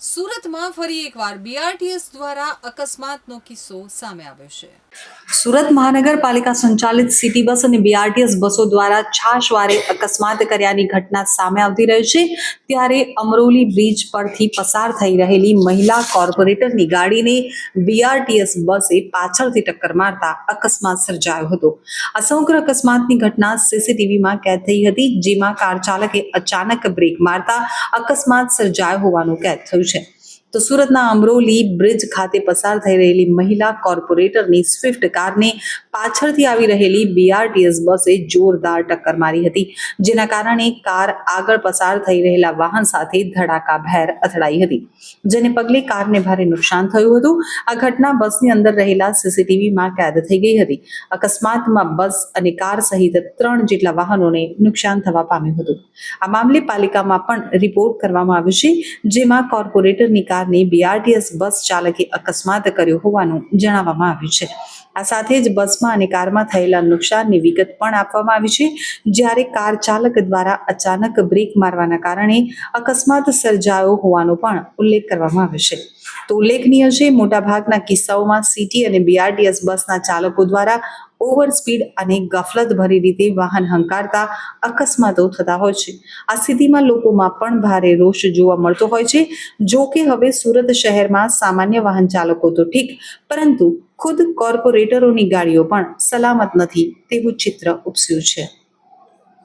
સુરતમાં ફરી એકવાર બીઆરટીએસ દ્વારા અકસ્માતનો કિસ્સો સામે આવ્યો છે। સુરત મહાનગરપાલિકા સંચાલિત સિટી બસ અને બીઆરટીએસ બસો દ્વારા છાશવારે અકસ્માત કર્યાની ઘટના સામે આવતી રહી છે। ત્યારે અમરોલી બ્રિજ પરથી પસાર થઈ રહેલી મહિલા કોર્પોરેટરની ગાડીને બીઆરટીએસ બસે પાછળથી ટક્કર મારતા અકસ્માત સર્જાયો હતો। આ સમગ્ર અકસ્માતની ઘટના સીસીટીવીમાં કેદ થઈ હતી, જેમાં કાર ચાલકે અચાનક બ્રેક મારતા અકસ્માત સર્જાયો હોવાનું કેદ થયું છે। તો સુરતના અમરોલી બ્રિજ ખાતે પસાર થઈ રહેલી મહિલા કોર્પોરેટરની સ્વિફ્ટ કારને પાછળથી આવી રહેલી બીઆરટીએસ બસે જોરદાર ટક્કર મારી હતી, જેના કારણે કાર આગળ પસાર થઈ રહેલા વાહન સાથે ધડાકાભેર અથડાઈ હતી, જેને પગલે કારને ભારે નુકસાન થયું હતું। આ ઘટના બસની અંદર રહેલા સીસીટીવીમાં કેદ થઈ ગઈ હતી। અકસ્માતમાં બસ અને કાર સહિત 3 જેટલા વાહનોને નુકસાન થવા પામ્યું હતું। આ મામલે પાલિકામાં પણ રિપોર્ટ કરવામાં આવ્યો છે, જેમાં કોર્પોરેટરની કારને બીઆરટીએસ બસ ચાલકે અકસ્માત કર્યો હોવાનું જણાવવામાં આવ્યું છે। આ સાથે જ બસમાં અને કારમાં થયેલા નુકસાનની વિગત પણ આપવામાં આવી છે, જ્યારે કાર ચાલક દ્વારા અચાનક બ્રેક મારવાના કારણે અકસ્માત સર્જાયો હોવાનો પણ ઉલ્લેખ કરવામાં આવ્યો છે। તો ઉલ્લેખનીય છે, મોટાભાગના કિસ્સાઓમાં સિટી અને બીઆરટીએસ બસના ચાલકો દ્વારા ઓવર સ્પીડ અને ગફલતભરી રીતે વાહન હંકારતા અકસ્માતો થતા હોય છે। આ સ્થિતિમાં લોકોમાં પણ ભારે રોષ જોવા મળતો હોય છે। જો કે હવે સુરત શહેરમાં સામાન્ય વાહન ચાલકો તો ઠીક, પરંતુ ખુદ કોર્પોરેટરોની ગાડીઓ પણ સલામત નથી તેવું ચિત્ર ઉપસ્યું છે।